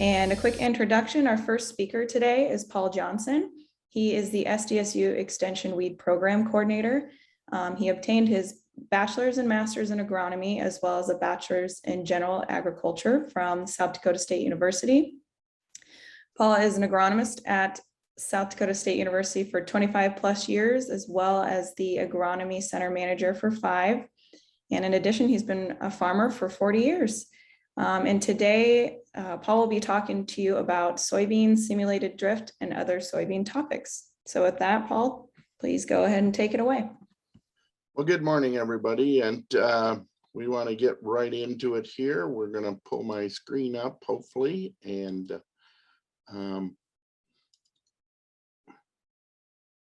And a quick introduction, our first speaker today is Paul Johnson. He is the SDSU Extension Weed Program Coordinator. He obtained his bachelor's and master's in agronomy, as well as a bachelor's in general agriculture from South Dakota State University. Paul is an agronomist at South Dakota State University for 25 plus years, as well as the agronomy center manager for 5. And in addition, he's been a farmer for 40 years. And today, Paul will be talking to you about soybean simulated drift and other soybean topics. So with that, Paul, please go ahead and take it away. Well, good morning, everybody. And we want to get right into it here. We're going to pull my screen up, hopefully, and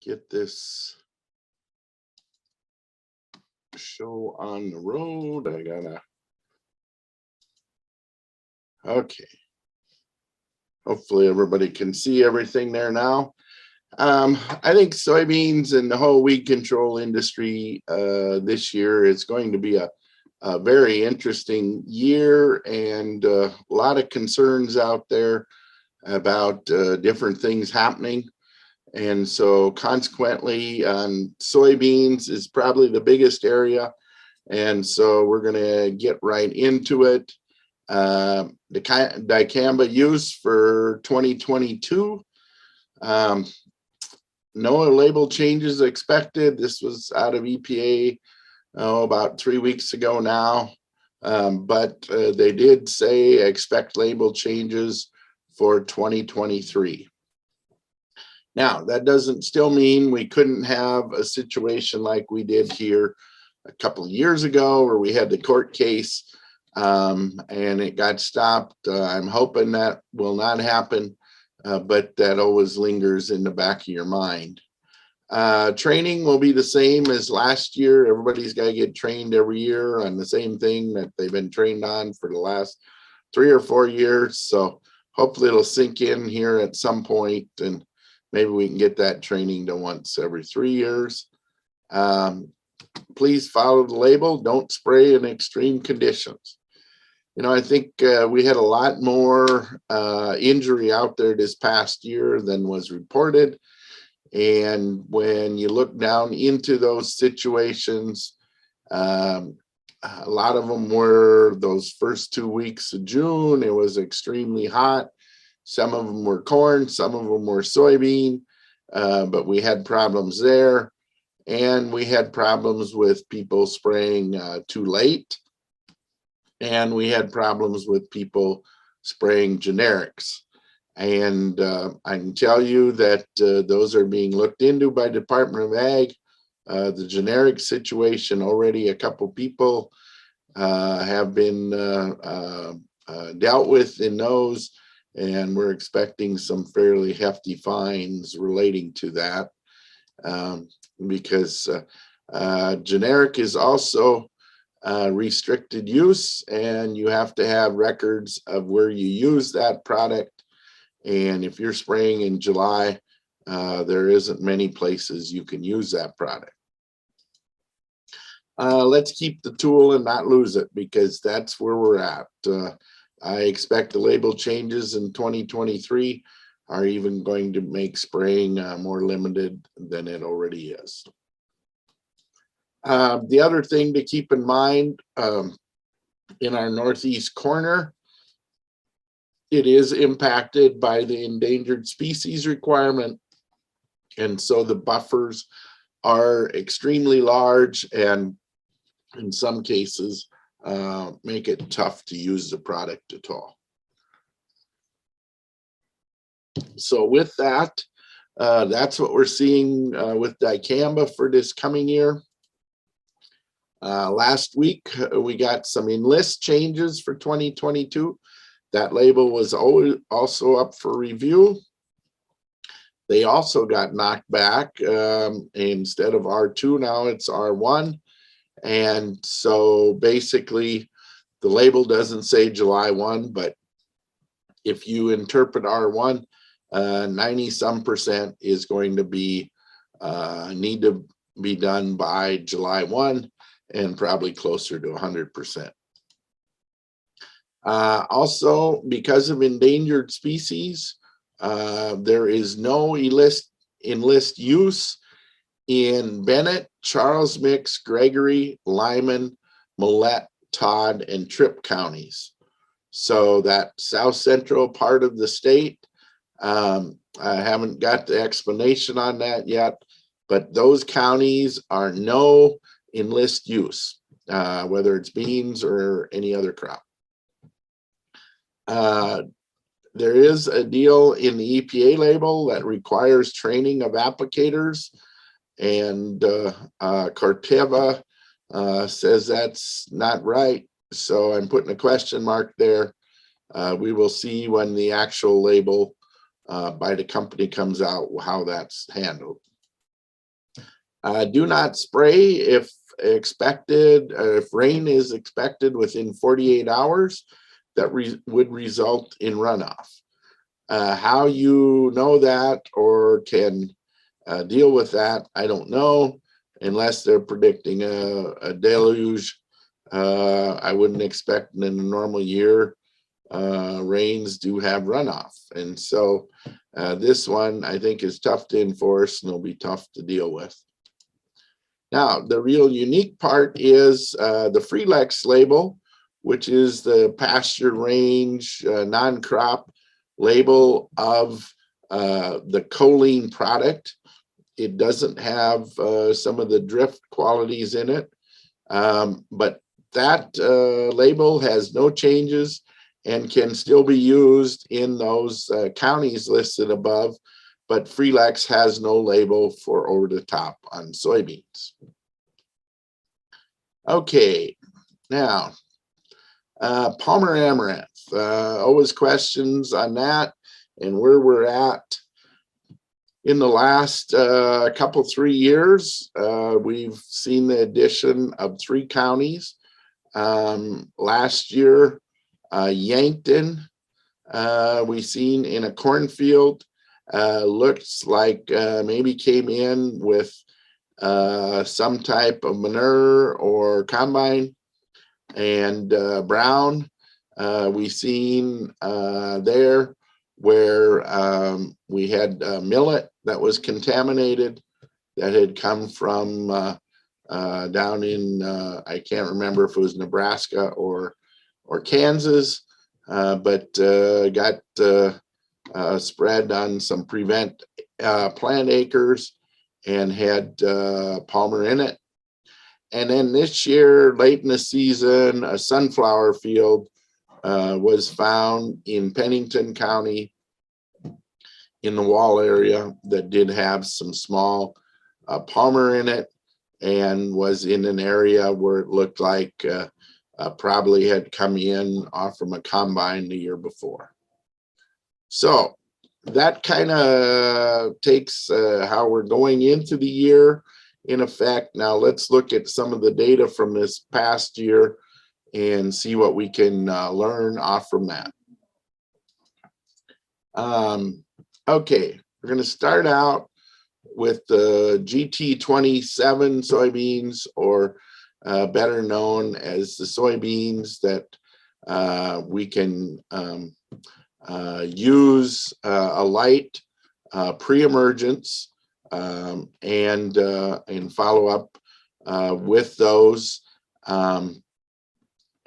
get this show on the road. Okay. Hopefully everybody can see everything there now. I think soybeans and the whole weed control industry this year is going to be a very interesting year, and a lot of concerns out there about different things happening. And so consequently, soybeans is probably the biggest area. And so we're going to get right into it. The Dicamba use for 2022. No label changes expected. This was out of EPA about 3 weeks ago now. But they did say expect label changes for 2023. Now, that doesn't still mean we couldn't have a situation like we did here a couple of years ago where we had the court case and it got stopped. I'm hoping that will not happen, but that always lingers in the back of your mind. Training will be the same as last year. Everybody's got to get trained every year on the same thing that they've been trained on for the last 3 or 4 years. So hopefully it'll sink in here at some point, and maybe we can get that training to once every 3 years. Please follow the label. Don't spray in extreme conditions. You know, I think we had a lot more injury out there this past year than was reported. And when you look down into those situations, a lot of them were those first 2 weeks of June. It was extremely hot. Some of them were corn, some of them were soybean, but we had problems there. And we had problems with people spraying too late. And we had problems with people spraying generics. And I can tell you that those are being looked into by Department of Ag. The generic situation, already a couple people have been dealt with in those, and we're expecting some fairly hefty fines relating to that, because generic is also restricted use, and you have to have records of where you use that product. And if you're spraying in July, there isn't many places you can use that product. Let's keep the tool and not lose it, because that's where we're at. I expect the label changes in 2023 are even going to make spraying more limited than it already is. The other thing to keep in mind, in our northeast corner, it is impacted by the endangered species requirement. And so the buffers are extremely large, and in some cases make it tough to use the product at all. So with that, that's what we're seeing with Dicamba for this coming year. Last week, we got some enlist changes for 2022. That label was also up for review. They also got knocked back. Instead of R2, now it's R1. And so basically, the label doesn't say July 1, but if you interpret R1, 90-some% is going to be need to be done by July 1, and probably closer to 100%. Also, because of endangered species, there is no enlist use in Bennett, Charles Mix, Gregory, Lyman, Millette, Todd, and Tripp counties. So that south central part of the state, I haven't got the explanation on that yet, but those counties are no enlist use, whether it's beans or any other crop. There is a deal in the EPA label that requires training of applicators, and Corteva says that's not right. So I'm putting a question mark there. We will see when the actual label by the company comes out how that's handled. Do not spray if expected, if rain is expected within 48 hours. That would result in runoff. How you know that or can deal with that, I don't know, unless they're predicting a deluge. I wouldn't expect in a normal year. Rains do have runoff. And so this one I think is tough to enforce and will be tough to deal with. Now, the real unique part is the Freelex label, which is the pasture range non-crop label of the choline product. It doesn't have some of the drift qualities in it, but that label has no changes and can still be used in those counties listed above, but Freelex has no label for over the top on soybeans. Okay, now, Palmer Amaranth, always questions on that and where we're at. In the last couple, 3 years, we've seen the addition of 3 counties. Last year, Yankton, we seen in a cornfield, looks like maybe came in with some type of manure or combine. And brown, we seen there where we had millet that was contaminated that had come from down in, I can't remember if it was Nebraska or Kansas, but got spread on some prevent plant acres and had Palmer in it. And then this year, late in the season, a sunflower field was found in Pennington County in the Wall area that did have some small Palmer in it and was in an area where it looked like probably had come in off from a combine the year before. So that kind of takes how we're going into the year in effect. Now let's look at some of the data from this past year and see what we can learn off from that. Okay, we're going to start out with the Gt27 soybeans, or better known as the soybeans that we can use a light pre-emergence and follow up with those.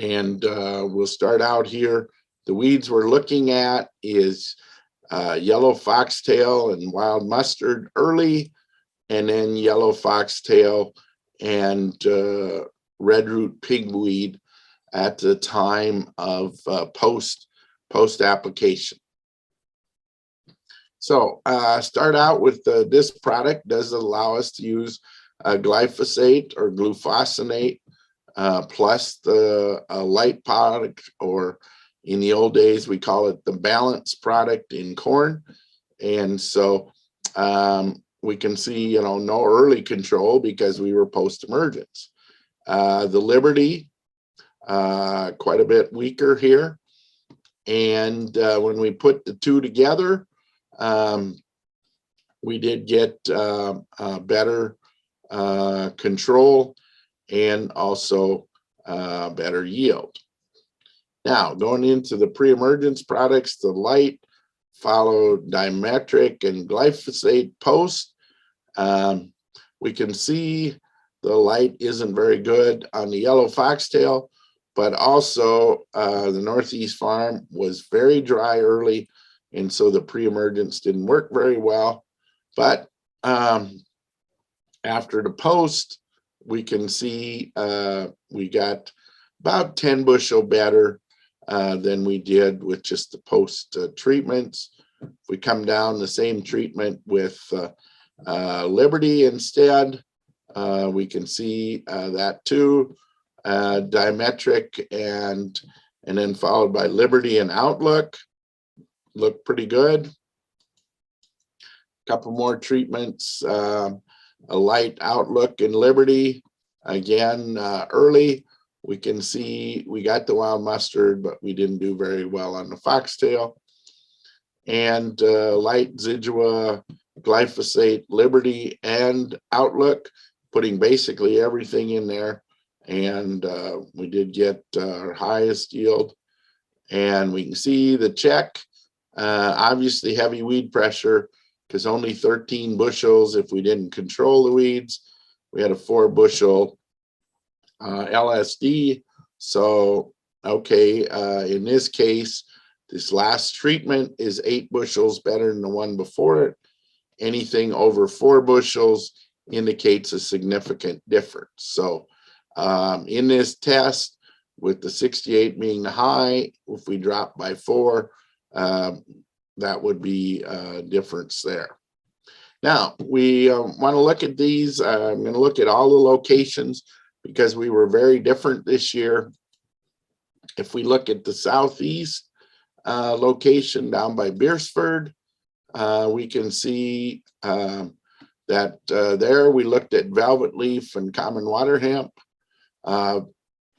We'll start out here. The weeds we're looking at is yellow foxtail and wild mustard early, and then yellow foxtail and red root pigweed at the time of post application. So start out with this product does allow us to use glyphosate or glufosinate plus the light product, or in the old days we call it the balance product in corn. And so we can see, you know, no early control because we were post emergence. The Liberty quite a bit weaker here, and when we put the two together, we did get better control and also better yield. Now, going into the pre-emergence products, the light followed dimetric and glyphosate post. We can see the light isn't very good on the yellow foxtail, but also the Northeast farm was very dry early, and so the pre-emergence didn't work very well. But after the post, we can see we got about 10 bushel better than we did with just the post treatments. If we come down the same treatment with Liberty instead, we can see that too. Dimetric and then followed by Liberty and Outlook look pretty good. Couple more treatments, a light Outlook and Liberty again early. We can see we got the wild mustard, but we didn't do very well on the foxtail. And light Zidua, glyphosate, Liberty, and Outlook, putting basically everything in there. And we did get our highest yield. And we can see the check, obviously heavy weed pressure, because only 13 bushels if we didn't control the weeds. We had a 4 bushel LSD. So, okay, in this case, this last treatment is 8 bushels better than the one before it. Anything over 4 bushels indicates a significant difference. So in this test, with the 68 being the high, if we drop by 4, that would be a difference there. Now, we want to look at these. I'm going to look at all the locations because we were very different this year. If we look at the southeast location down by Beersford, we can see that there we looked at velvet leaf and common water hemp.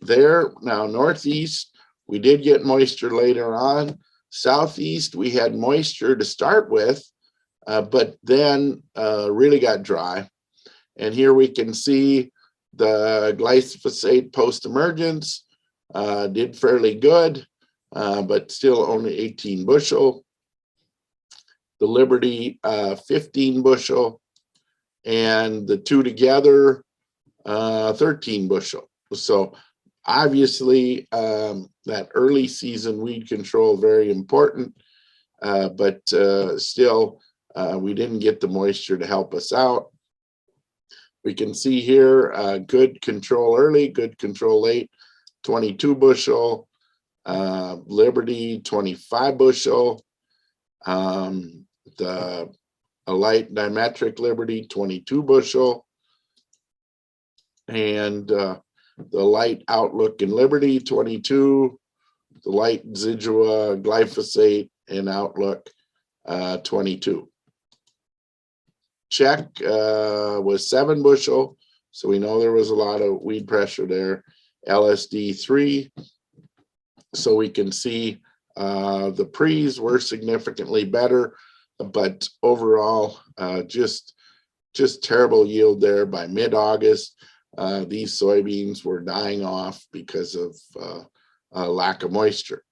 There, now northeast, we did get moisture later on. Southeast, we had moisture to start with, but then really got dry. And here we can see the glyphosate post-emergence did fairly good, but still only 18 bushel. The Liberty, 15 bushel, and the two together, 13 bushel. So obviously that early season weed control, very important, but still we didn't get the moisture to help us out. We can see here good control early, good control late, 22 bushel, Liberty 25 bushel, the light dimetric Liberty 22 bushel, and the light Outlook and Liberty 22, the light Zidua glyphosate and Outlook 22. Check was 7 bushel, so we know there was a lot of weed pressure there. LSD 3, so we can see the pre's were significantly better, but overall just terrible yield there. By mid-August, these soybeans were dying off because of lack of moisture.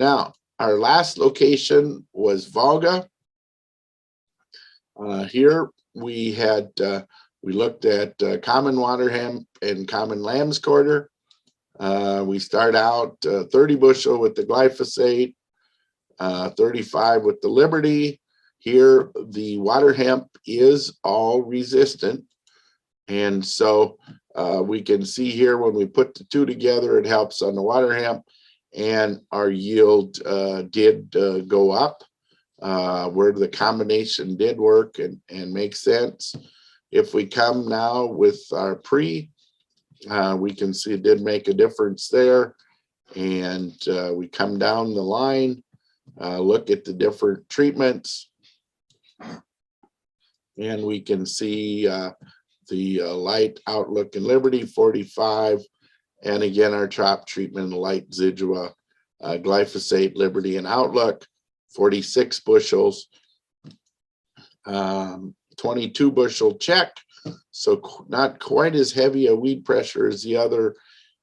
Now, our last location was Volga. Here we had we looked at common water hemp and common lamb's quarter. We start out 30 bushel with the glyphosate, 35 with the Liberty. Here, the water hemp is all resistant. And so we can see here when we put the two together, it helps on the water hemp, and our yield did go up where the combination did work and make sense. If we come now with our pre, we can see it did make a difference there. And we come down the line, look at the different treatments, and we can see the light Outlook and Liberty 45, and again our top treatment, light Zidua glyphosate, Liberty, and Outlook 46 bushels, 22 bushel check, so not quite as heavy a weed pressure as the other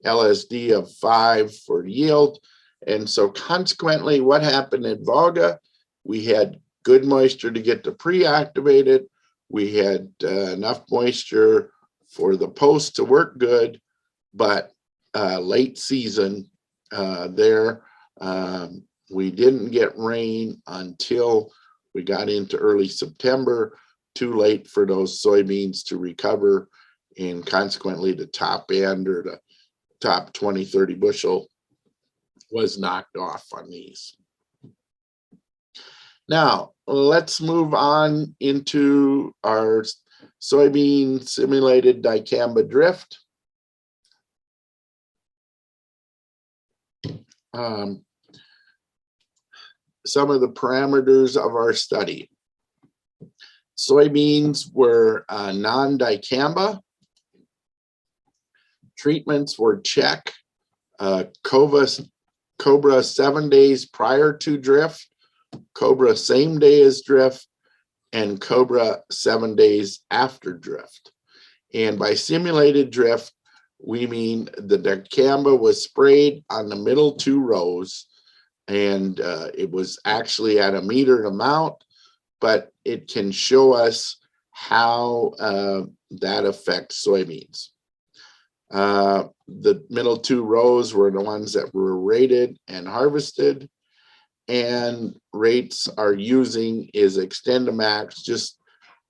LSD of 5 for yield. And so consequently, what happened in Volga? We had good moisture to get the pre-activated. We had enough moisture for the post to work good, but late season there, we didn't get rain until we got into early September, too late for those soybeans to recover, and consequently the top end or the top 20, 30 bushel was knocked off on these. Now, let's move on into our soybean simulated dicamba drift. Some of the parameters of our study. Soybeans were non-dicamba. Treatments were check, Cobra 7 days prior to drift, Cobra same day as drift, and Cobra 7 days after drift. And by simulated drift, we mean the dicamba was sprayed on the middle 2 rows, and it was actually at a metered amount, but it can show us how that affects soybeans. The middle 2 rows were the ones that were rated and harvested, and rates are using is Extendamax just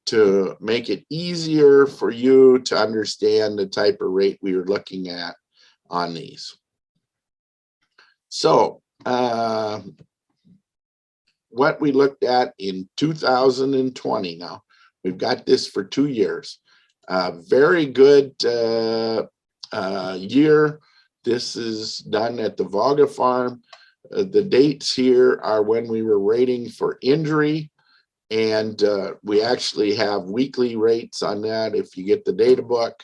to make it easier for you to understand the type of rate we were looking at on these. So what we looked at in 2020, now we've got this for 2 years. Very good year. This is done at the Volga farm. The dates here are when we were rating for injury, and we actually have weekly rates on that if you get the data book.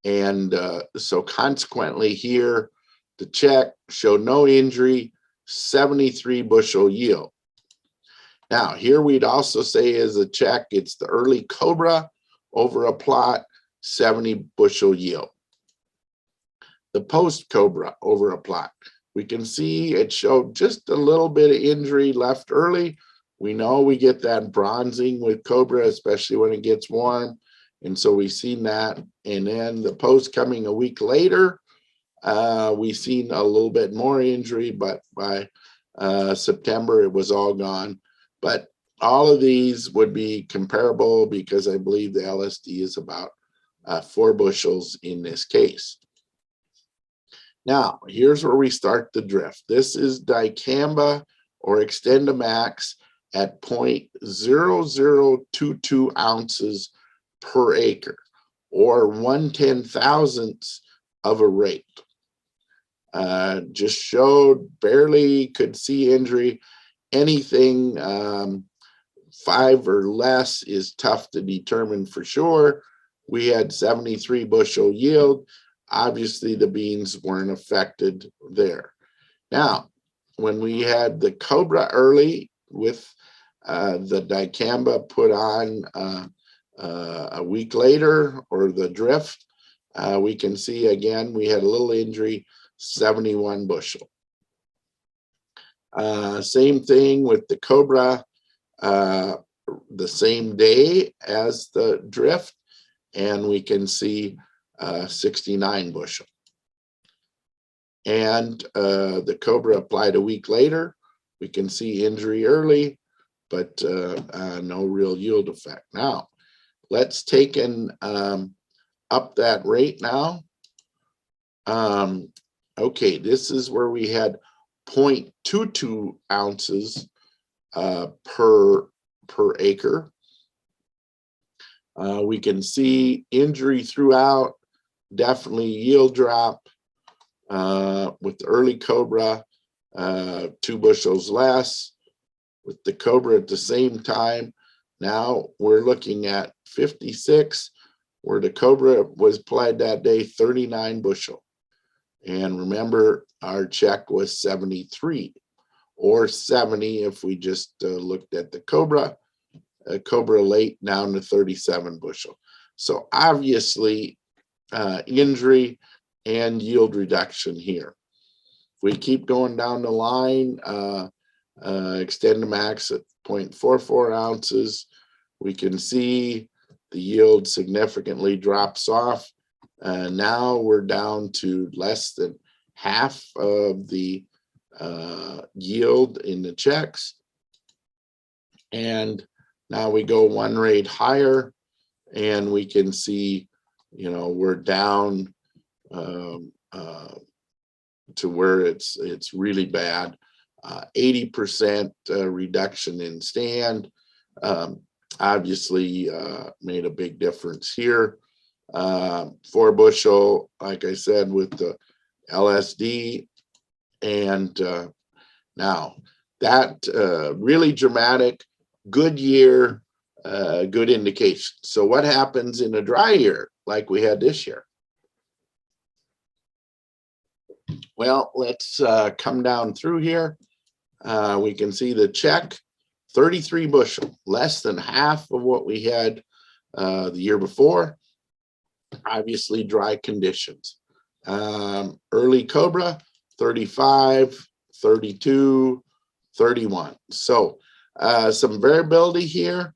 And so consequently here, the check showed no injury, 73 bushel yield. Now here we'd also say as a check, it's the early Cobra over a plot, 70 bushel yield. The post Cobra over a plot, we can see it showed just a little bit of injury left early. We know we get that bronzing with Cobra, especially when it gets warm. And so we've seen that. And then the post coming a week later, we've seen a little bit more injury, but by September, it was all gone. But all of these would be comparable because I believe the LSD is about 4 bushels in this case. Now, here's where we start the drift. This is dicamba or Extendamax at 0.0022 ounces per acre, or 1/10,000th of a rate. Just showed barely could see injury. Anything 5 or less is tough to determine for sure. We had 73 bushel yield. Obviously, the beans weren't affected there. Now, when we had the Cobra early with the dicamba put on a week later, or the drift, we can see again we had a little injury, 71 bushel. Same thing with the Cobra, the same day as the drift, and we can see 69 bushel. And the Cobra applied a week later, we can see injury early, but no real yield effect. Now, let's take and up that rate now. Okay, this is where we had 0.22 ounces per acre. We can see injury throughout, definitely yield drop with the early Cobra, 2 bushels less. With the Cobra at the same time, now we're looking at 56, where the Cobra was applied that day, 39 bushel. And remember, our check was 73, or 70 if we just looked at the Cobra. Cobra late down to 37 bushel. So obviously injury, and yield reduction here. If we keep going down the line, extend the max at 0.44 ounces, we can see the yield significantly drops off. Now we're down to less than half of the yield in the checks. And now we go one rate higher and we can see, you know, we're down to where it's really bad. 80% reduction in stand obviously made a big difference here. 4 bushel, like I said, with the LSD, and now that really dramatic, good year, good indication. So what happens in a dry year like we had this year? Well, let's come down through here. We can see the check, 33 bushel, less than half of what we had the year before. Obviously dry conditions. Early Cobra, 35, 32, 31. So some variability here,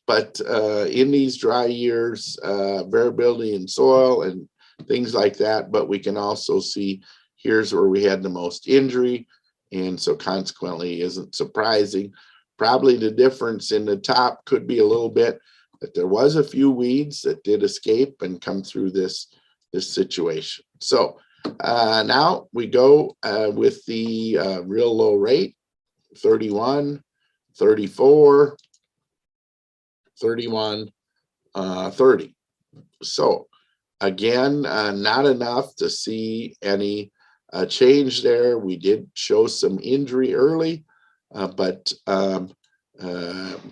but in these dry years, variability in soil and things like that. But we can also see here's where we had the most injury, and so consequently isn't surprising. Probably the difference in the top could be a little bit that there was a few weeds that did escape and come through this situation. So now we go with the real low rate, 31, 34, 31, 30. So again, not enough to see any change there. We did show some injury early, but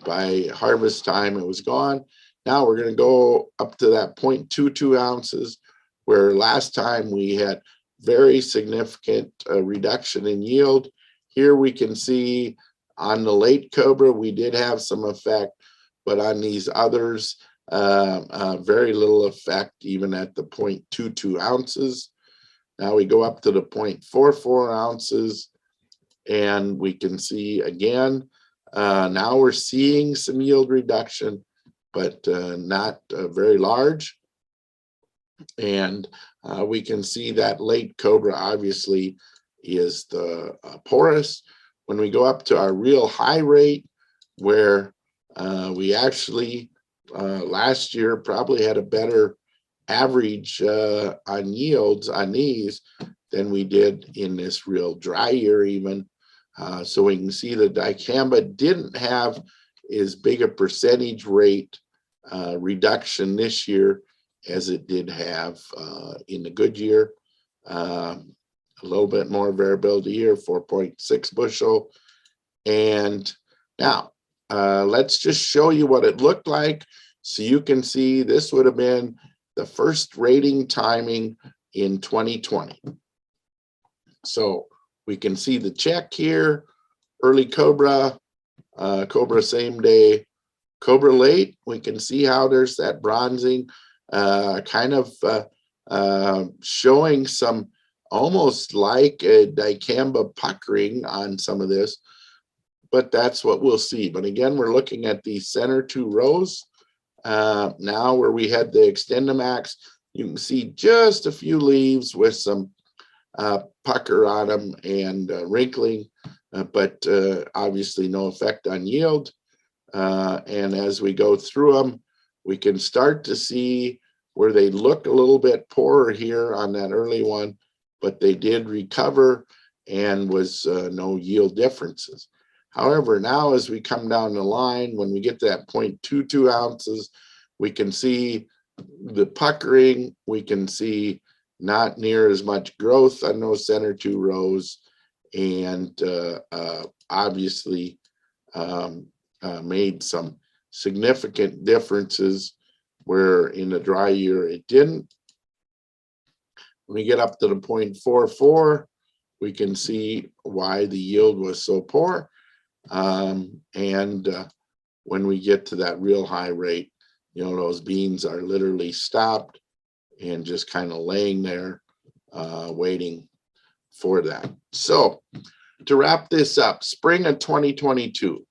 by harvest time it was gone. Now we're going to go up to that 0.22 ounces, where last time we had very significant reduction in yield. Here we can see on the late Cobra we did have some effect, but on these others very little effect, even at the 0.22 ounces. Now we go up to the 0.44 ounces, and we can see again, now we're seeing some yield reduction, but not very large. And we can see that late Cobra obviously is the poorest. When we go up to our real high rate, where we actually last year probably had a better average on yields on these than we did in this real dry year even. So we can see the Dicamba didn't have as big a percentage rate reduction this year as it did have in the good year. A little bit more variability here, 4.6 bushel. And now let's just show you what it looked like. So you can see this would have been the first rating timing in 2020. So we can see the check here, early Cobra, Cobra same day, Cobra late. We can see how there's that bronzing, kind of showing some almost like a Dicamba puckering on some of this, but that's what we'll see. But again, we're looking at the center 2 rows. Now where we had the Extendamax, you can see just a few leaves with some pucker on them and wrinkling, but obviously no effect on yield. And as we go through them, we can start to see where they look a little bit poorer here on that early one, but they did recover and was no yield differences. However, now as we come down the line, when we get to that 0.22 ounces, we can see the puckering, we can see not near as much growth on those center 2 rows, and obviously made some significant differences where in the dry year it didn't. When we get up to the 0.44, we can see why the yield was so poor. And when we get to that real high rate, you know, those beans are literally stopped and just kind of laying there. waiting for that. So to wrap this up, spring of 2022,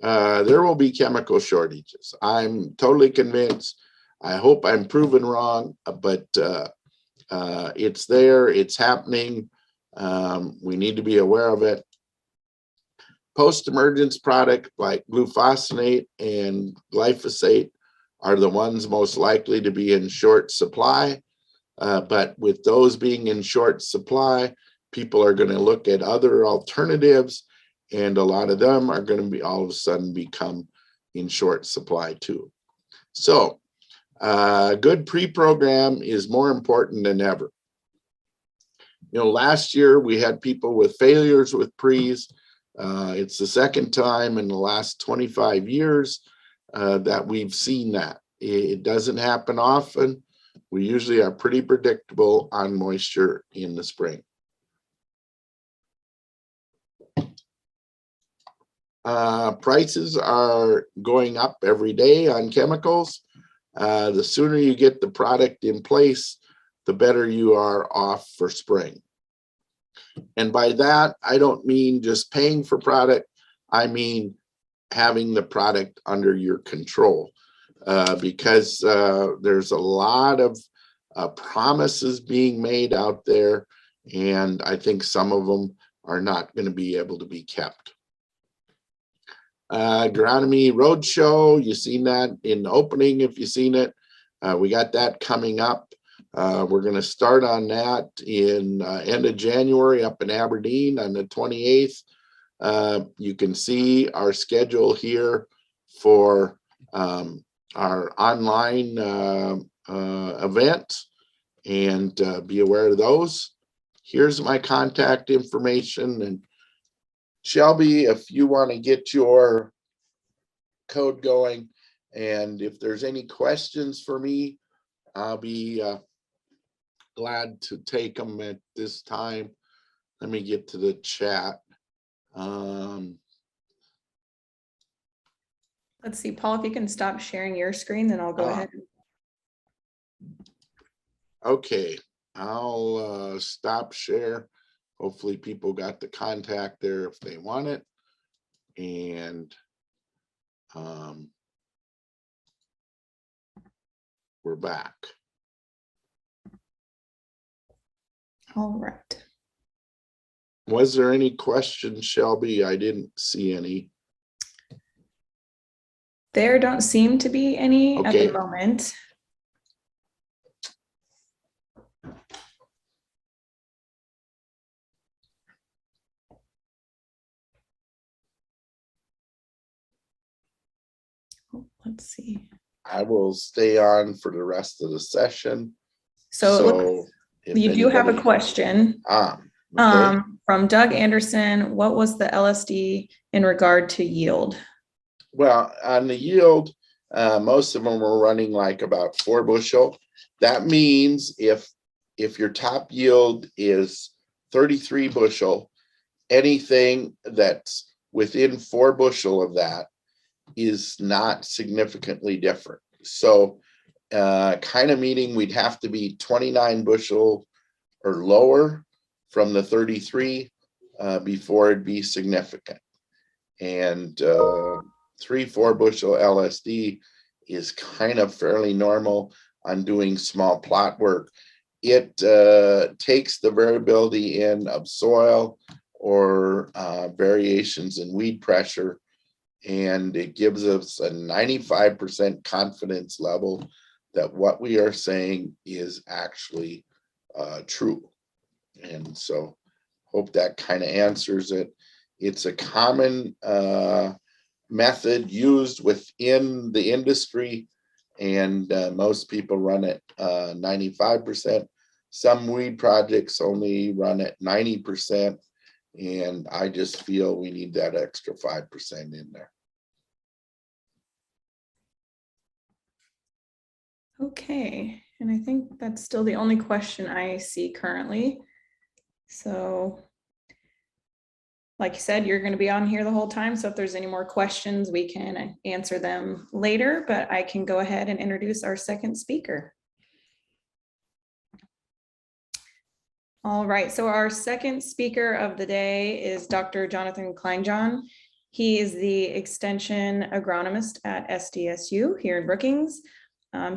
there will be chemical shortages. I'm totally convinced. I hope I'm proven wrong, but it's there, it's happening. We need to be aware of it. Post-emergence product like glufosinate and glyphosate are the ones most likely to be in short supply. But with those being in short supply, people are going to look at other alternatives, and a lot of them are going to be all of a sudden become in short supply too. So good pre-program is more important than ever. You know, last year we had people with failures with pre's. It's the second time in the last 25 years that we've seen that. It doesn't happen often. We usually are pretty predictable on moisture in the spring. Prices are going up every day on chemicals. The sooner you get the product in place, the better you are off for spring. And by that, I don't mean just paying for product. I mean having the product under your control, because there's a lot of promises being made out there, and I think some of them are not going to be able to be kept. Agronomy Roadshow, you've seen that in the opening if you've seen it. We got that coming up. We're going to start on that in end of January up in Aberdeen on the 28th. You can see our schedule here for our online event, and be aware of those. Here's my contact information. And Shelby, if you want to get your code going, and if there's any questions for me, I'll be glad to take them at this time. Let me get to the chat. Let's see, Paul, if you can stop sharing your screen, then I'll go ahead. Okay, I'll stop share. Hopefully people got the contact there if they want it. And we're back. All right. Was there any questions, Shelby? I didn't see any. There don't seem to be any at the moment. Let's see. I will stay on for the rest of the session. So you do have a question from Doug Anderson. What was the LSD in regard to yield? Well, on the yield, most of them were running like about 4 bushel. That means if your top yield is 33 bushel, anything that's within 4 bushel of that is not significantly different. So kind of meaning we'd have to be 29 bushel or lower from the 33 before it'd be significant. And 3-4 bushel LSD is kind of fairly normal on doing small plot work. It takes the variability in of soil or variations in weed pressure, and it gives us a 95% confidence level that what we are saying is actually true. And so hope that kind of answers it. It's a common method used within the industry, and most people run it 95%. Some weed projects only run at 90%, and I just feel we need that extra 5% in there. Okay, and I think that's still the only question I see currently. So like you said, you're going to be on here the whole time. So if there's any more questions, we can answer them later, but I can go ahead and introduce our second speaker. All right, so our second speaker of the day is Dr. Jonathan Kleinjon. He is the Extension Agronomist at SDSU here in Brookings.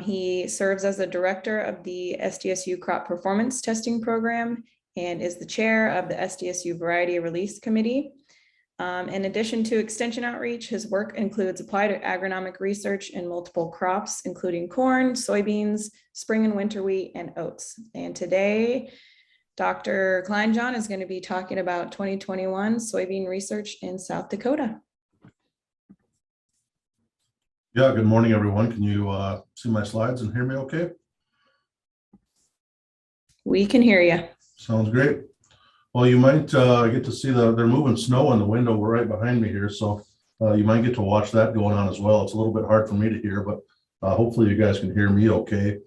He serves as the director of the SDSU Crop Performance Testing Program and is the chair of the SDSU Variety Release Committee. In addition to extension outreach, his work includes applied agronomic research in multiple crops, including corn, soybeans, spring and winter wheat, and oats. And today, Dr. Kleinjon is going to be talking about 2021 soybean research in South Dakota. Yeah, good morning, everyone. Can you see my slides and hear me okay? We can hear you. Sounds great. Well, you might get to see they're moving snow in the window right behind me here, so you might get to watch that going on as well. It's a little bit hard for me to hear, but hopefully you guys can hear me okay.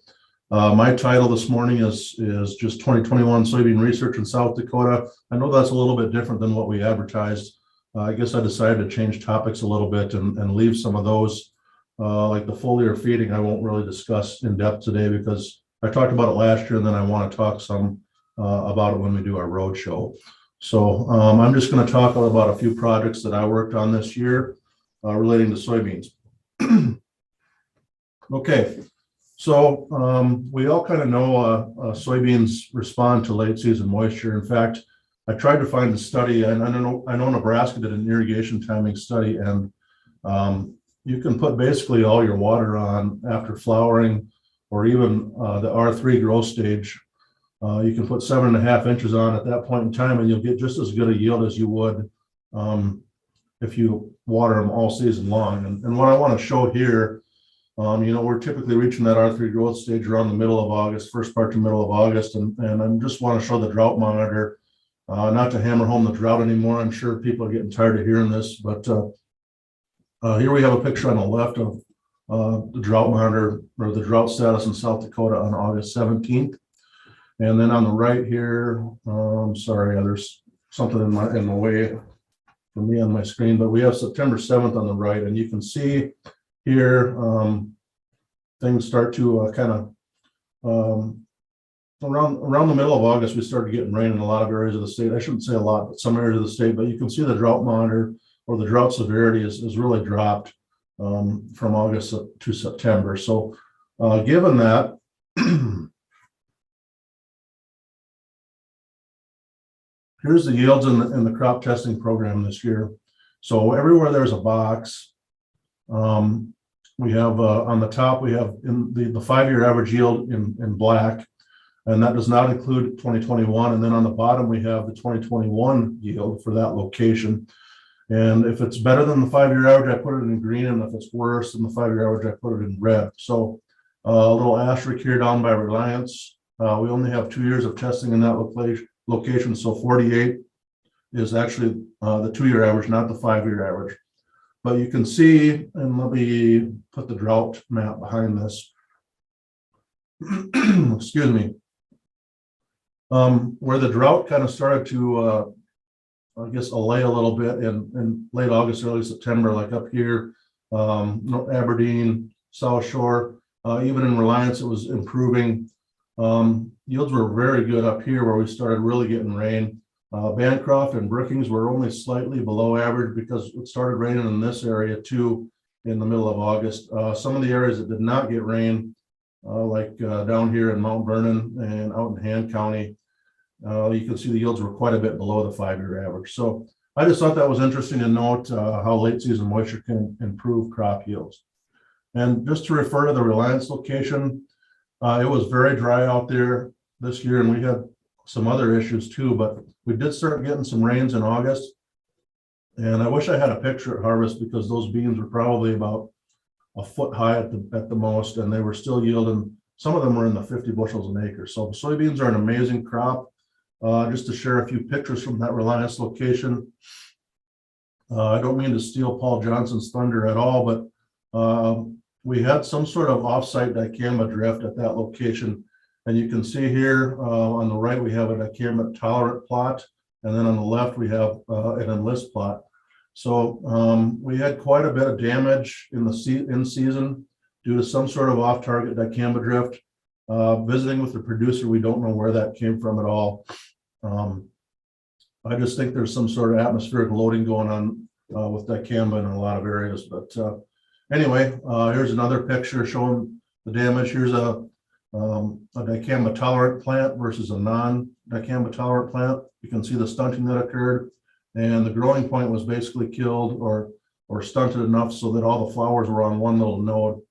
My title this morning is just 2021 soybean research in South Dakota. I know that's a little bit different than what we advertised. I guess I decided to change topics a little bit and leave some of those, like the foliar feeding, I won't really discuss in depth today because I talked about it last year, and then I want to talk some about it when we do our road show. So I'm just going to talk about a few projects that I worked on this year relating to soybeans. Okay. So we all kind of know soybeans respond to late season moisture. In fact, I tried to find a study, and I know Nebraska did an irrigation timing study, and you can put basically all your water on after flowering, or even the R3 growth stage. You can put 7.5 inches on at that point in time, and you'll get just as good a yield as you would if you water them all season long. And what I want to show here, we're typically reaching that R3 growth stage around the middle of August, first part to middle of August. And I just want to show the drought monitor, not to hammer home the drought anymore. I'm sure people are getting tired of hearing this, but here we have a picture on the left of the drought monitor, or the drought status in South Dakota on August 17th. And then on the right here, sorry, there's something in the way for me on my screen, but we have September 7th on the right, and you can see here, things start to kind of around the middle of August, we started getting rain in a lot of areas of the state. I shouldn't say a lot, but some areas of the state. But you can see the drought monitor, or the drought severity, is really dropped from August to September. So given that, here's the yields in the crop testing program this year. So everywhere there's a box, we have on the top, we have in the 5-year average yield in black, and that does not include 2021. And then on the bottom, we have the 2021 yield for that location. And if it's better than the 5-year average, I put it in green. And if it's worse than the 5-year average, I put it in red. So a little asterisk here down by Reliance. We only have 2 years of testing in that location. So 48 is actually the 2-year average, not the 5-year average. But you can see, and let me put the drought map behind this. Excuse me. Where the drought kind of started to, I guess, allay a little bit in late August, early September, like up here, Aberdeen, South Shore, even in Reliance, it was improving. Yields were very good up here where we started really getting rain. Bancroft and Brookings were only slightly below average because it started raining in this area too in the middle of August. Some of the areas that did not get rain, like down here in Mount Vernon and out in Han County, you can see the yields were quite a bit below the 5-year average. So I just thought that was interesting to note how late season moisture can improve crop yields. And just to refer to the Reliance location, it was very dry out there this year, and we had some other issues too, but we did start getting some rains in August. And I wish I had a picture at harvest, because those beans were probably about a foot high at the most, and they were still yielding. Some of them were in the 50 bushels an acre. So soybeans are an amazing crop. Just to share a few pictures from that Reliance location. I don't mean to steal Paul Johnson's thunder at all, but we had some sort of offsite dicamba drift at that location. And you can see here on the right, we have a dicamba tolerant plot. And then on the left, we have an enlist plot. So we had quite a bit of damage in season due to some sort of off-target dicamba drift. Visiting with the producer, we don't know where that came from at all. I just think there's some sort of atmospheric loading going on with dicamba in a lot of areas. But anyway, here's another picture showing the damage. Here's a dicamba tolerant plant versus a non-dicamba tolerant plant. You can see the stunting that occurred, and the growing point was basically killed or stunted enough so that all the flowers were on one little node.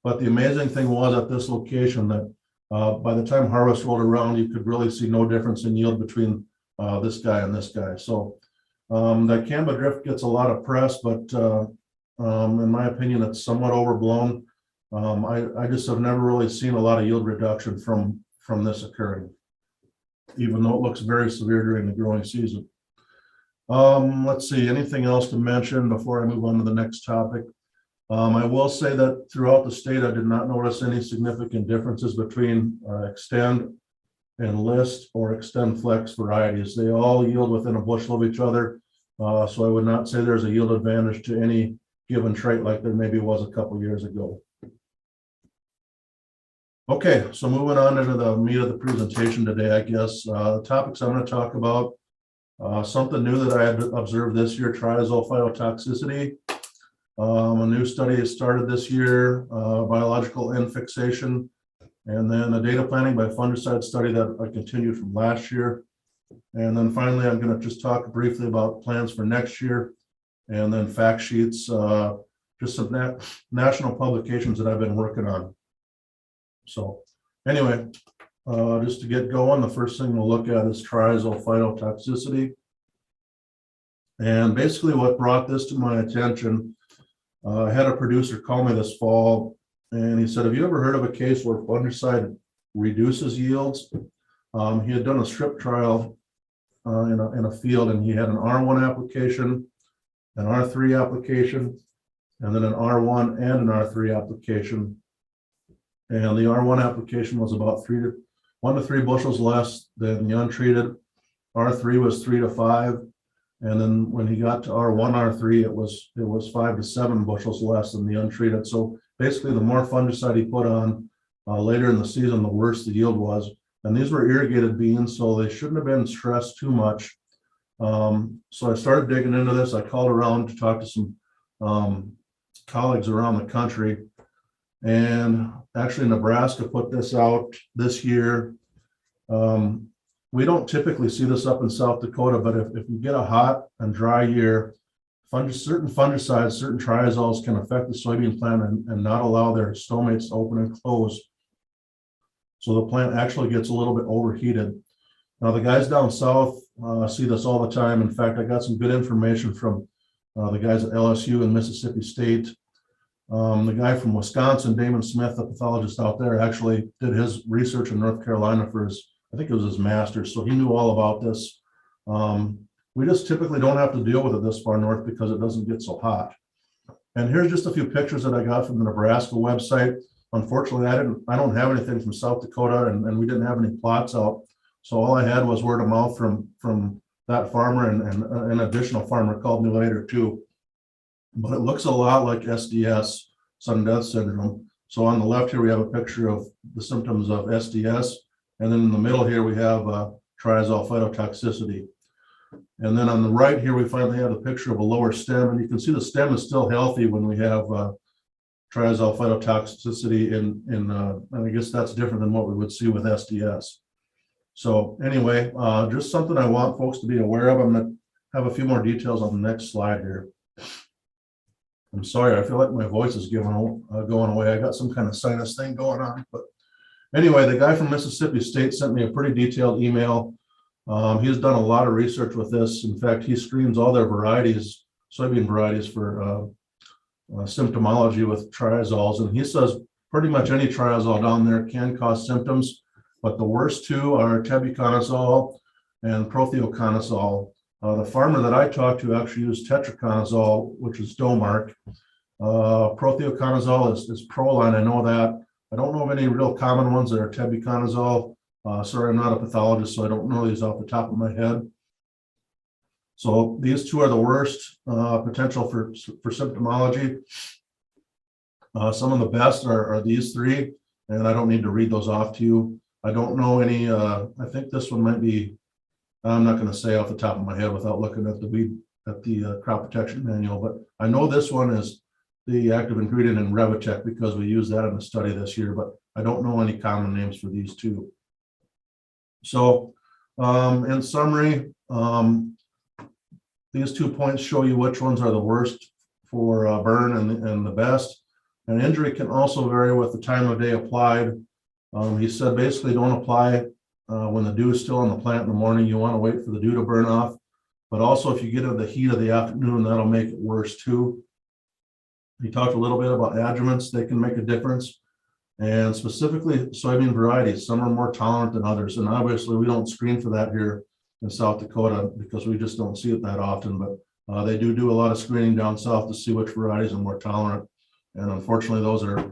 But the amazing thing was at this location that by the time harvest rolled around, you could really see no difference in yield between this guy and this guy. So dicamba drift gets a lot of press, but in my opinion, it's somewhat overblown. I just have never really seen a lot of yield reduction from this occurring, even though it looks very severe during the growing season. Let's see, anything else to mention before I move on to the next topic? I will say that throughout the state, I did not notice any significant differences between Extend and List or Extend Flex varieties. They all yield within a bushel of each other. So I would not say there's a yield advantage to any given trait like there maybe was a couple years ago. Okay, so moving on into the meat of the presentation today, I guess. The topics I'm going to talk about, something new that I had observed this year, Triazole Phytotoxicity. A new study has started this year, biological and fixation, and then a data planning by Fungicide study that I continued from last year. And then finally, I'm going to just talk briefly about plans for next year, and then fact sheets, just some national publications that I've been working on. So anyway, just to get going, the first thing we'll look at is Triazole Phytotoxicity. And basically what brought this to my attention, I had a producer call me this fall, and he said, have you ever heard of a case where fungicide reduces yields? He had done a strip trial in a field, and he had an R1 application, an R3 application, and then an R1 and an R3 application. And the R1 application was about 1 to 3 bushels less than the untreated. R3 was 3 to 5. And then when he got to R1, R3, it was 5 to 7 bushels less than the untreated. So basically, the more fungicide he put on later in the season, the worse the yield was. And these were irrigated beans, so they shouldn't have been stressed too much. So I started digging into this. I called around to talk to some colleagues around the country. And actually, Nebraska put this out this year. We don't typically see this up in South Dakota, but if you get a hot and dry year, certain fungicides, certain triazoles can affect the soybean plant and not allow their stomates to open and close. So the plant actually gets a little bit overheated. Now, the guys down south see this all the time. In fact, I got some good information from the guys at LSU and Mississippi State. The guy from Wisconsin, Damon Smith, the pathologist out there, actually did his research in North Carolina for his, I think it was his master's, so he knew all about this. We just typically don't have to deal with it this far north because it doesn't get so hot. And here's just a few pictures that I got from the Nebraska website. Unfortunately, I don't have anything from South Dakota, and we didn't have any plots out. So all I had was word of mouth from that farmer and an additional farmer called me later too. But it looks a lot like SDS, sudden death syndrome. So on the left here, we have a picture of the symptoms of SDS. And then in the middle here, we have triazole phytotoxicity. And then on the right here, we finally have a picture of a lower stem. And you can see the stem is still healthy when we have triazole phytotoxicity and I guess that's different than what we would see with SDS. So anyway, just something I want folks to be aware of. I'm going to have a few more details on the next slide here. I'm sorry, I feel like my voice is going away. I got some kind of sinus thing going on. But anyway, the guy from Mississippi State sent me a pretty detailed email. He's done a lot of research with this. In fact, he screens all their varieties, soybean varieties, for symptomology with triazoles. And he says pretty much any triazole down there can cause symptoms, but the worst two are tebuconazole and prothioconazole. The farmer that I talked to actually used tetraconazole, which is Domark. Prothioconazole is Proline, I know that. I don't know of any real common ones that are tebuconazole. Sorry, I'm not a pathologist, so I don't know these off the top of my head. So these two are the worst potential for symptomology. Some of the best are these three, and I don't need to read those off to you. I don't know any, I think this one might be I'm not going to say off the top of my head without looking at the crop protection manual, but I know this one is the active ingredient in Revitec because we use that in the study this year, but I don't know any common names for these two. So in summary, these 2 points show you which ones are the worst for burn and the best. And injury can also vary with the time of day applied. He said basically don't apply when the dew is still on the plant in the morning. You want to wait for the dew to burn off. But also if you get into the heat of the afternoon, that'll make it worse too. He talked a little bit about adjuvants. They can make a difference. And specifically soybean varieties, some are more tolerant than others. And obviously we don't screen for that here in South Dakota because we just don't see it that often. But they do a lot of screening down south to see which varieties are more tolerant. And unfortunately, those are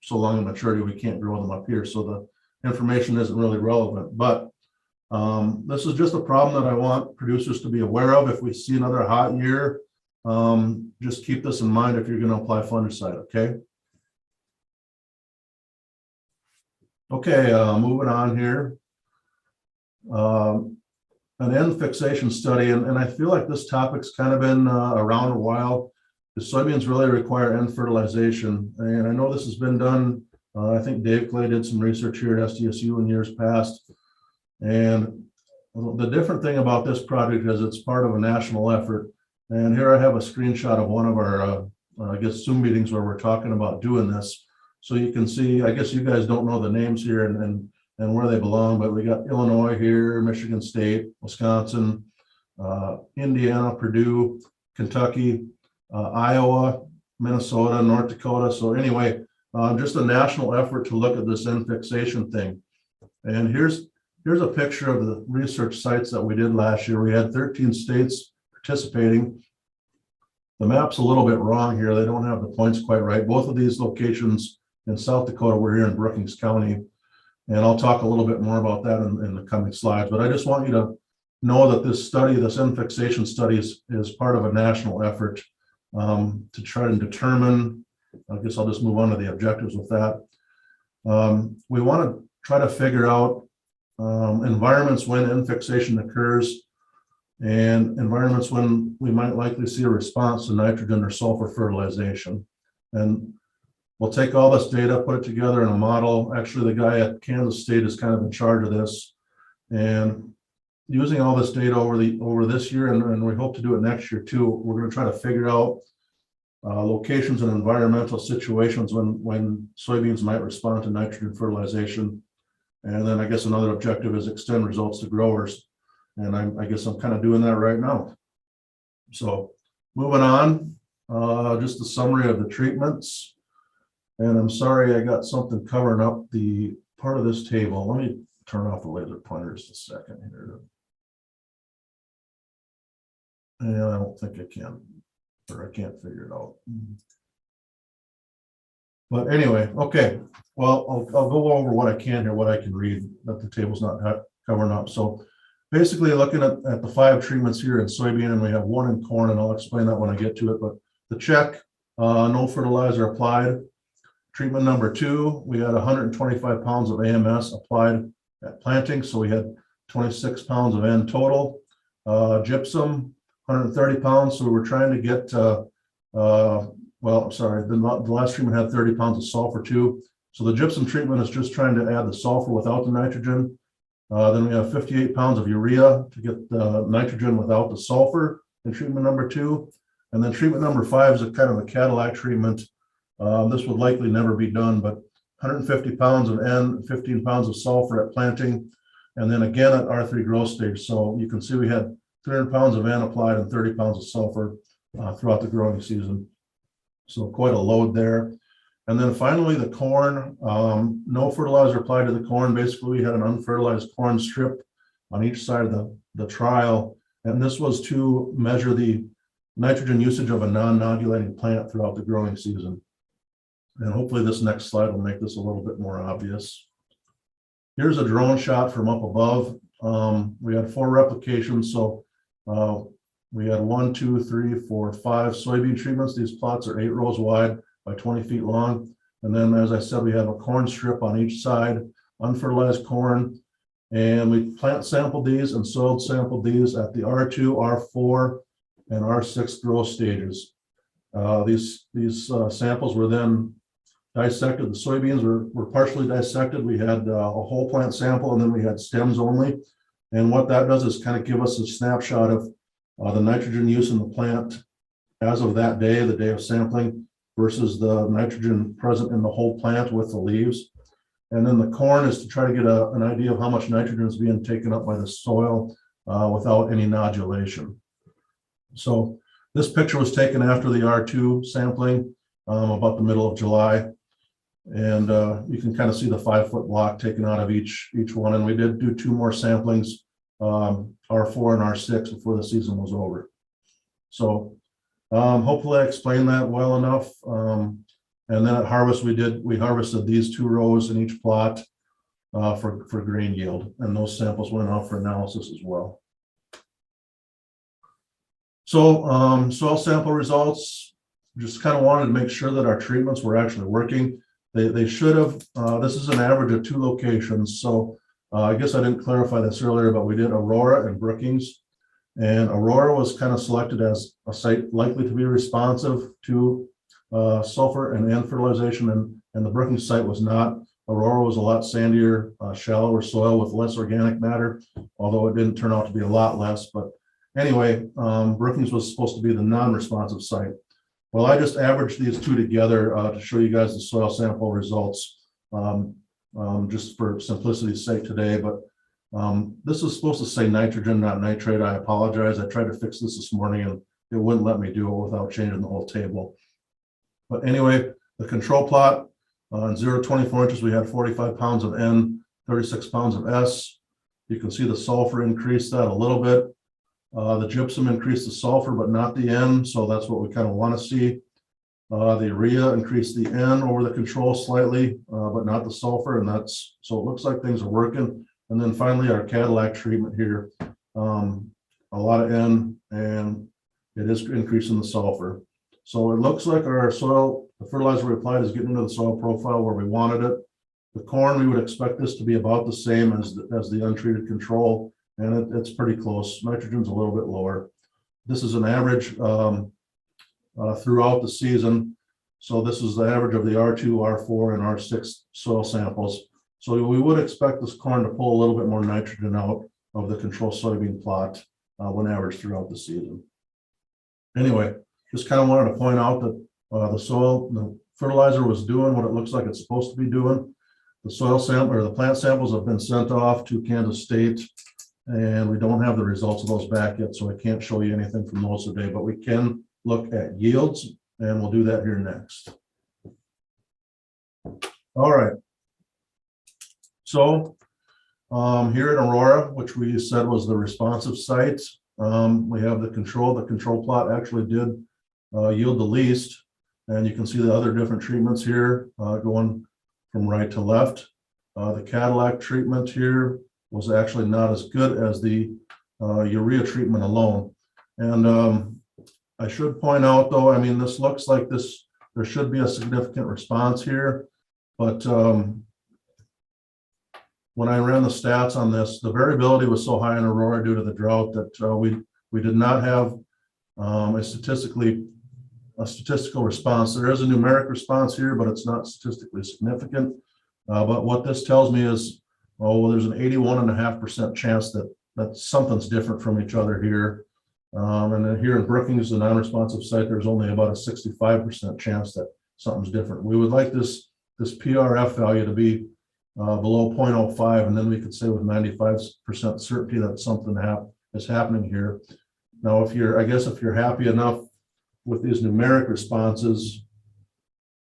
so long in maturity, we can't grow them up here. So the information isn't really relevant. But this is just a problem that I want producers to be aware of. If we see another hot year, just keep this in mind if you're going to apply fungicide, okay? Okay, moving on here. An end fixation study, and I feel like this topic's kind of been around a while. The soybeans really require end fertilization, and I know this has been done. I think Dave Clay did some research here at SDSU in years past. And the different thing about this project is it's part of a national effort. And here I have a screenshot of one of our, I guess, Zoom meetings where we're talking about doing this. So you can see, I guess you guys don't know the names here and where they belong, but we got Illinois here, Michigan State, Wisconsin, Indiana, Purdue, Kentucky, Iowa, Minnesota, North Dakota. So anyway, just a national effort to look at this end fixation thing. And here's a picture of the research sites that we did last year. We had 13 states participating. The map's a little bit wrong here. They don't have the points quite right. Both of these locations in South Dakota were here in Brookings County. And I'll talk a little bit more about that in the coming slides. But I just want you to know that this study, this end fixation study is part of a national effort to try to determine, I guess I'll just move on to the objectives with that. We want to try to figure out environments when end fixation occurs and environments when we might likely see a response to nitrogen or sulfur fertilization. And we'll take all this data, put it together in a model. Actually, the guy at Kansas State is kind of in charge of this. And using all this data over this year, and we hope to do it next year too, we're going to try to figure out locations and environmental situations when soybeans might respond to nitrogen fertilization. And then I guess another objective is extend results to growers. And I guess I'm kind of doing that right now. So moving on, just a summary of the treatments. And I'm sorry, I got something covering up the part of this table. Let me turn off the laser pointer just a second here. And I don't think I can, or I can't figure it out. But anyway, okay. Well, I'll go over what I can here, what I can read, that the table's not covering up. So basically looking at the 5 treatments here in soybean, and we have 1 in corn, and I'll explain that when I get to it. But the check, no fertilizer applied. Treatment number 2, we had 125 pounds of AMS applied at planting. So we had 26 pounds of N total. Gypsum, 130 pounds. So we were trying to get, well, I'm sorry, the last treatment had 30 pounds of sulfur too. So the gypsum treatment is just trying to add the sulfur without the nitrogen. Then we have 58 pounds of urea to get the nitrogen without the sulfur in treatment number 2. And then treatment number 5 is a kind of a Cadillac treatment. This would likely never be done, but 150 pounds of N, 15 pounds of sulfur at planting, and then again at R3 growth stage. So you can see we had 300 pounds of N applied and 30 pounds of sulfur throughout the growing season. So quite a load there. And then finally the corn, no fertilizer applied to the corn. Basically we had an unfertilized corn strip on each side of the trial. And this was to measure the nitrogen usage of a non-nodulating plant throughout the growing season. And hopefully this next slide will make this a little bit more obvious. Here's a drone shot from up above. We had 4 replications. So we had 1, 2, 3, 4, 5 soybean treatments. These plots are 8 rows wide by 20 feet long. And then, as I said, we have a corn strip on each side, unfertilized corn. And we plant sampled these and soil sampled these at the R2, R4, and R6 growth stages. These samples were then dissected. The soybeans were partially dissected. We had a whole plant sample, and then we had stems only. And what that does is kind of give us a snapshot of the nitrogen use in the plant as of that day, the day of sampling, versus the nitrogen present in the whole plant with the leaves. And then the corn is to try to get an idea of how much nitrogen is being taken up by the soil without any nodulation. So this picture was taken after the R2 sampling about the middle of July. And you can kind of see the 5-foot block taken out of each one. And we did do 2 more samplings, R4 and R6, before the season was over. So hopefully I explained that well enough. And then at harvest, we harvested these 2 rows in each plot for grain yield. And those samples went out for analysis as well. So soil sample results, just kind of wanted to make sure that our treatments were actually working. They should have. This is an average of 2 locations. So I guess I didn't clarify this earlier, but we did Aurora and Brookings. And Aurora was kind of selected as a site likely to be responsive to sulfur and N fertilization, and the Brookings site was not. Aurora was a lot sandier, shallower soil with less organic matter, although it didn't turn out to be a lot less. But anyway, Brookings was supposed to be the non-responsive site. Well, I just averaged these 2 together to show you guys the soil sample results, just for simplicity's sake today. But this is supposed to say nitrogen, not nitrate. I apologize. I tried to fix this morning and it wouldn't let me do it without changing the whole table. But anyway, the control plot on 0 to 24 inches, we had 45 pounds of N, 36 pounds of S. You can see the sulfur increased that a little bit. The gypsum increased the sulfur, but not the N, so that's what we kind of want to see. The urea increased the N over the control slightly, but not the sulfur, and so it looks like things are working. And then finally, our Cadillac treatment here, a lot of N, and it is increasing the sulfur. So it looks like our soil, the fertilizer we applied is getting into the soil profile where we wanted it. The corn, we would expect this to be about the same as the untreated control, and it's pretty close. Nitrogen's a little bit lower. This is an average throughout the season. So this is the average of the R2, R4, and R6 soil samples. So we would expect this corn to pull a little bit more nitrogen out of the control soybean plot when averaged throughout the season. Anyway, just kind of wanted to point out that the fertilizer was doing what it looks like it's supposed to be doing. The soil sample or the plant samples have been sent off to Kansas State, and we don't have the results of those back yet, so I can't show you anything from those today, but we can look at yields, and we'll do that here next. All right. So here in Aurora, which we said was the responsive site, we have the control. The control plot actually did yield the least, and you can see the other different treatments here going from right to left. The Cadillac treatment here was actually not as good as the urea treatment alone. And I should point out, though, I mean, this looks like there should be a significant response here, but when I ran the stats on this, the variability was so high in Aurora due to the drought that we did not have a statistical response. There is a numeric response here, but it's not statistically significant. But what this tells me is, oh, well, there's an 81.5% chance that something's different from each other here. And then here in Brookings, the non-responsive site, there's only about a 65% chance that something's different. We would like this PRF value to be below 0.05, and then we could say with 95% certainty that something is happening here. Now, if you're happy enough with these numeric responses,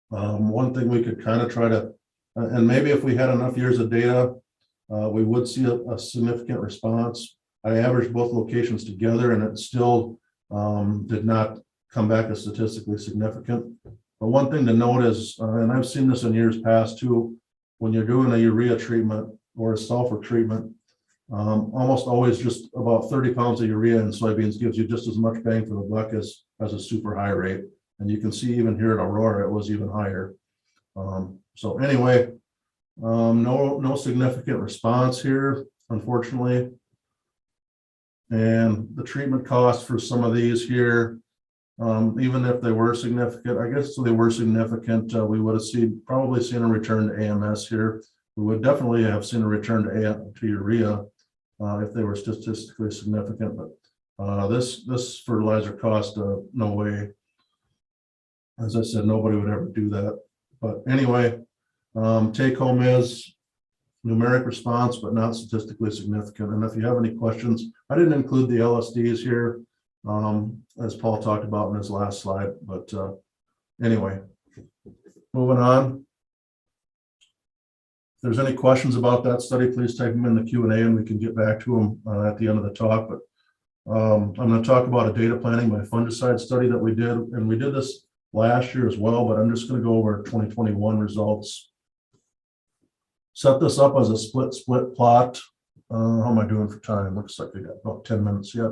one thing we could kind of try to, and maybe if we had enough years of data, we would see a significant response. I averaged both locations together, and it still did not come back as statistically significant. But one thing to note is, and I've seen this in years past too, when you're doing a urea treatment or a sulfur treatment, almost always just about 30 pounds of urea in soybeans gives you just as much bang for the buck as a super high rate. And you can see even here at Aurora, it was even higher. So anyway, no significant response here. unfortunately. And the treatment costs for some of these here, even if they were significant, I guess they were significant, we would have probably seen a return to AMS here. We would definitely have seen a return to urea if they were statistically significant, but this fertilizer cost, no way. As I said, nobody would ever do that. But anyway, take home is numeric response, but not statistically significant. And if you have any questions, I didn't include the LSDs here, as Paul talked about in his last slide. But anyway, moving on. If there's any questions about that study, please type them in the Q&A and we can get back to them at the end of the talk. But I'm going to talk about a data planning by fungicide study that we did. And we did this last year as well, but I'm just going to go over 2021 results. Set this up as a split plot. How am I doing for time? Looks like we got about 10 minutes yet.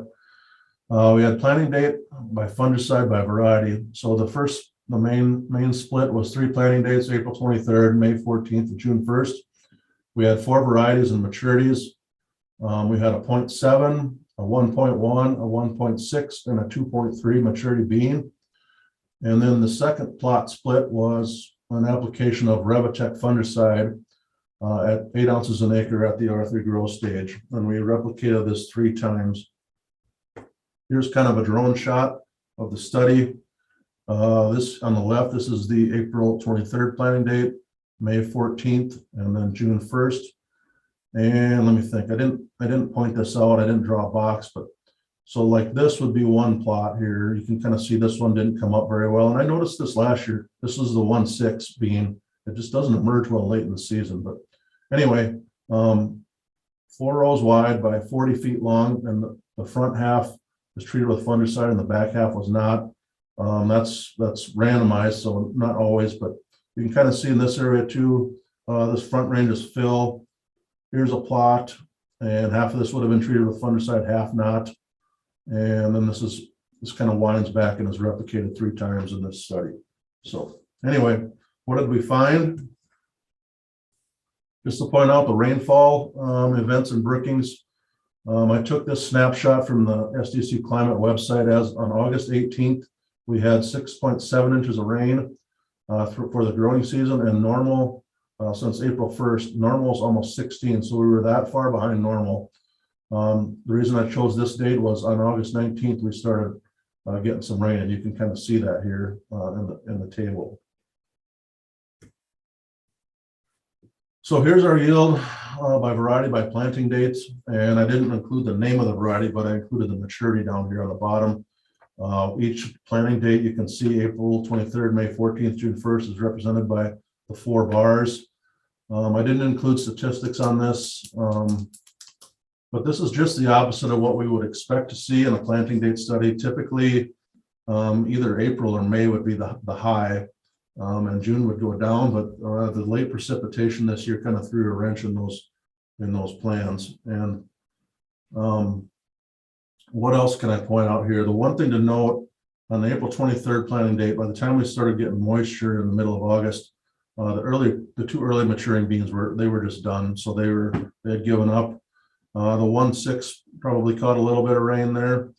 We had planting date by fungicide by variety. So the main split was 3 planting dates, April 23rd, May 14th, and June 1st. We had 4 varieties and maturities. We had a 0.7, a 1.1, a 1.6, and a 2.3 maturity bean. And then the second plot split was an application of Revitec fungicide at 8 ounces an acre at the R3 growth stage. And we replicated this 3 times. Here's kind of a drone shot of the study. This on the left, this is the April 23rd planting date, May 14th, and then June 1st. And let me think, I didn't point this out, I didn't draw a box, but so like this would be one plot here. You can kind of see this one didn't come up very well. And I noticed this last year, this is the 1.6 bean. It just doesn't emerge well late in the season. But anyway, 4 rows wide by 40 feet long, and the front half was treated with fungicide and the back half was not. That's randomized, so not always, but you can kind of see in this area too, this front range is fill. Here's a plot, and half of this would have been treated with fungicide, half not. And then this kind of winds back and is replicated 3 times in this study. So anyway, what did we find? Just to point out the rainfall events in Brookings. I took this snapshot from the SDSU climate website as on August 18th. We had 6.7 inches of rain for the growing season, and normal since April 1st, normal is almost 16. So we were that far behind normal. The reason I chose this date was on August 19th, we started getting some rain, and you can kind of see that here in the table. So here's our yield by variety by planting dates, and I didn't include the name of the variety, but I included the maturity down here on the bottom. Each planting date, you can see April 23rd, May 14th, June 1st is represented by the 4 bars. I didn't include statistics on this, but this is just the opposite of what we would expect to see in a planting date study. Typically, either April or May would be the high, and June would go down, but the late precipitation this year kind of threw a wrench in those plans. And what else can I point out here? The one thing to note on the April 23rd planting date, by the time we started getting moisture in the middle of August, the 2 early maturing beans were just done. So they had given up. The 1.6 probably caught a little bit of rain there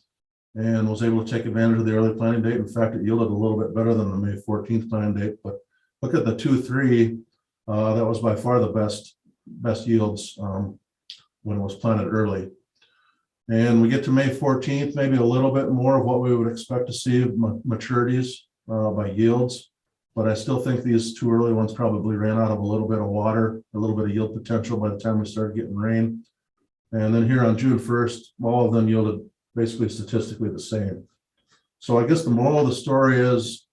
and was able to take advantage of the early planting date. In fact, it yielded a little bit better than the May 14th planting date. But look at the 2.3, that was by far the best yields when it was planted early. And we get to May 14th, maybe a little bit more of what we would expect to see maturities by yields. But I still think these 2 early ones probably ran out of a little bit of water, a little bit of yield potential by the time we started getting rain. And then here on June 1st, all of them yielded basically statistically the same. So I guess the moral of the story is,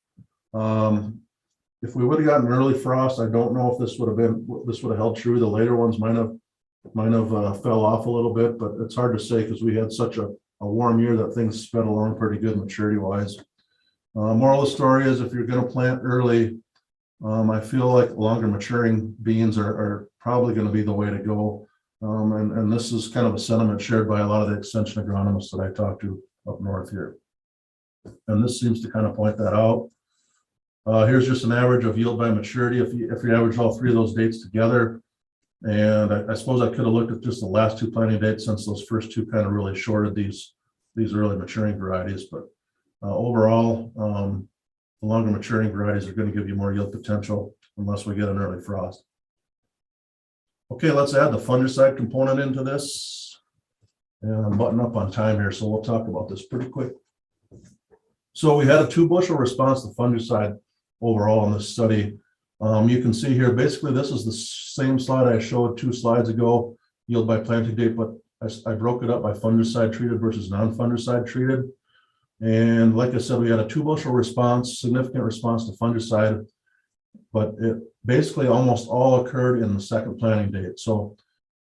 if we would have gotten early frost, I don't know if this would have held true. The later ones might have fell off a little bit, but it's hard to say because we had such a warm year that things sped along pretty good maturity wise. Moral of the story is, if you're going to plant early, I feel like longer maturing beans are probably going to be the way to go. And this is kind of a sentiment shared by a lot of the extension agronomists that I talk to up north here. And this seems to kind of point that out. Here's just an average of yield by maturity. If you average all 3 of those dates together, And I suppose I could have looked at just the last two planting dates, since those first two kind of really shorted these early maturing varieties. But overall, the longer maturing varieties are going to give you more yield potential unless we get an early frost. Okay, let's add the fungicide component into this. And I'm buttoned up on time here, so we'll talk about this pretty quick. So we had a 2 bushel response to fungicide overall in this study. You can see here, basically this is the same slide I showed 2 slides ago, yield by planting date, but I broke it up by fungicide treated versus non-fungicide treated. And like I said, we had a 2 bushel response, significant response to fungicide, but it basically almost all occurred in the second planting date. So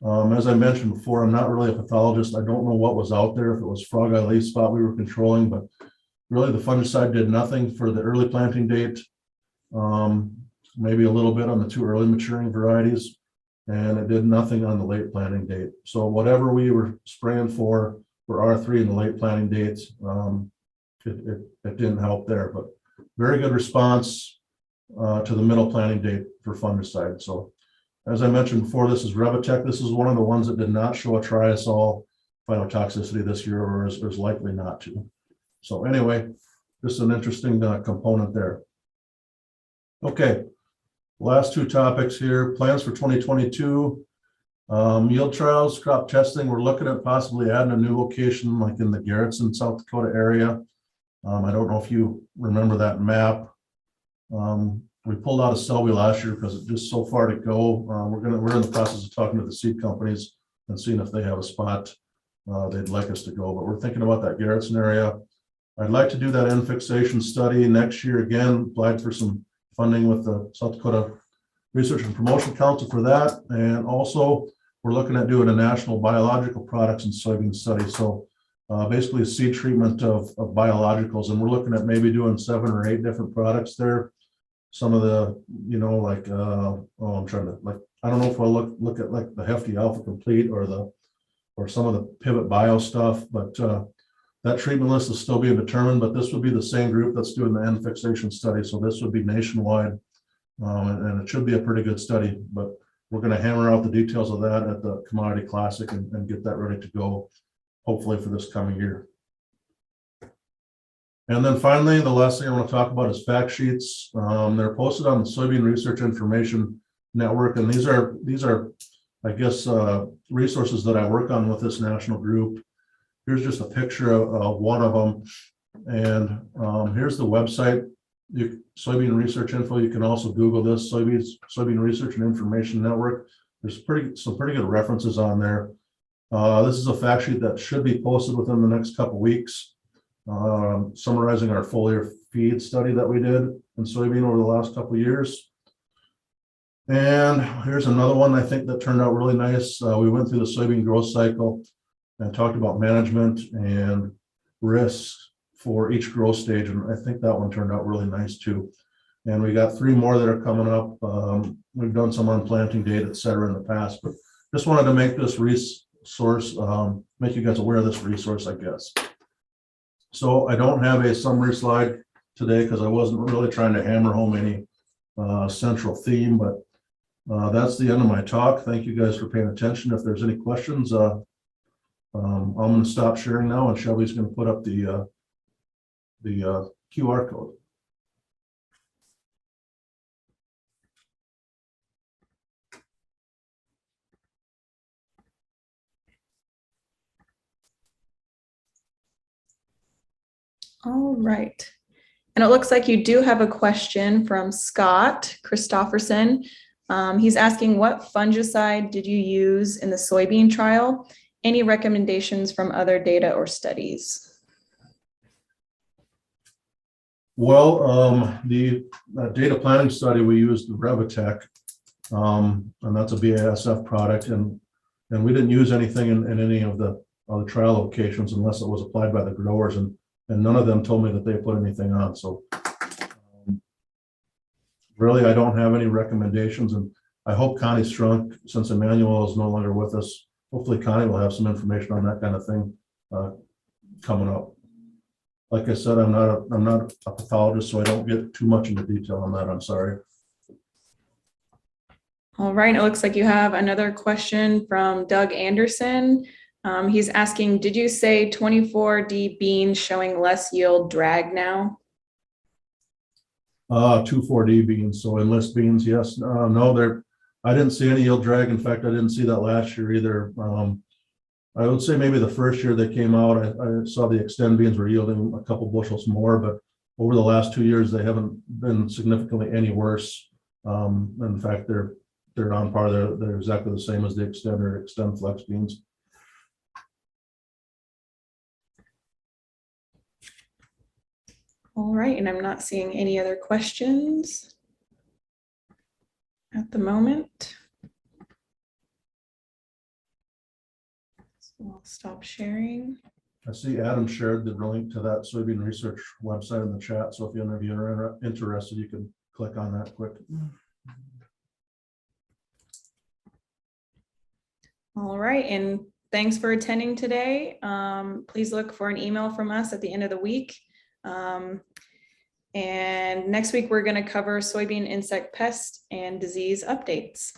as I mentioned before, I'm not really a pathologist. I don't know what was out there, if it was frog eye leaf spot we were controlling, but really the fungicide did nothing for the early planting date. Maybe a little bit on the 2 early maturing varieties, and it did nothing on the late planting date. So whatever we were spraying for R3 in the late planting dates, it didn't help there, but very good response to the middle planting date for fungicide. So as I mentioned before, this is Revitec. This is one of the ones that did not show a Triazole phytotoxicity this year, or is likely not to. So anyway, just an interesting component there. Okay. Last 2 topics here, plans for 2022, yield trials, crop testing. We're looking at possibly adding a new location like in the Garrettson, South Dakota area. I don't know if you remember that map. We pulled out of Selby last year because it's just so far to go. We're in the process of talking to the seed companies and seeing if they have a spot they'd like us to go, but we're thinking about that Garrettson area. I'd like to do that Fixation Study next year again, applied for some funding with the South Dakota Research and Promotion Council for that. And also we're looking at doing a national biological products and soybean study. So basically a seed treatment of biologicals. And we're looking at maybe doing 7 or 8 different products there. Some of the, like, I'm trying to, like, I don't know if I'll look at like the Hefty Alpha Complete or some of the Pivot Bio stuff, but that treatment list is still being determined, but this would be the same group that's doing the Fixation Study. So this would be nationwide, and it should be a pretty good study, but we're going to hammer out the details of that at the Commodity Classic and get that ready to go, hopefully for this coming year. And then finally, the last thing I want to talk about is fact sheets. They're posted on the Soybean Research Information Network, and these are, I guess, resources that I work on with this national group. Here's just a picture of one of them. And here's the website, Soybean Research Info. You can also Google this, Soybean Research and Information Network. There's some pretty good references on there. This is a fact sheet that should be posted within the next couple weeks, summarizing our foliar feed study that we did in soybean over the last couple of years. And here's another one I think that turned out really nice. We went through the soybean growth cycle and talked about management and risks for each growth stage. And I think that one turned out really nice too. And we got 3 more that are coming up. We've done some on planting date, et cetera, in the past, but just wanted to make this resource, make you guys aware of this resource, I guess. So I don't have a summary slide today because I wasn't really trying to hammer home any central theme, but that's the end of my talk. Thank you guys for paying attention. If there's any questions, I'm going to stop sharing now, and Shelby's going to put up the QR code. All right. And it looks like you do have a question from Scott Christofferson. He's asking, what fungicide did you use in the soybean trial? Any recommendations from other data or studies? Well, the data planning study, we used the Revitec, and that's a BASF product, and we didn't use anything in any of the other trial locations unless it was applied by the growers, and none of them told me that they put anything on. So really, I don't have any recommendations, and I hope Connie Strunk, since Emmanuel is no longer with us, hopefully Connie will have some information on that kind of thing coming up. Like I said, I'm not a pathologist, so I don't get too much into detail on that. I'm sorry. All right, it looks like you have another question from Doug Anderson. He's asking, did you say 24D beans showing less yield drag now? 2,4-D beans, so enlist beans, yes. No, I didn't see any yield drag. In fact, I didn't see that last year either. I would say maybe the first year they came out, I saw the extend beans were yielding a couple bushels more, but over the last 2 years, they haven't been significantly any worse. In fact, they're on par. They're exactly the same as the extend flex beans. All right, and I'm not seeing any other questions at the moment. So I'll stop sharing. I see Adam shared the link to that soybean research website in the chat. So if any of you are interested, you can click on that quick. All right, and thanks for attending today. Please look for an email from us at the end of the week. And next week, we're going to cover soybean insect pest and disease updates.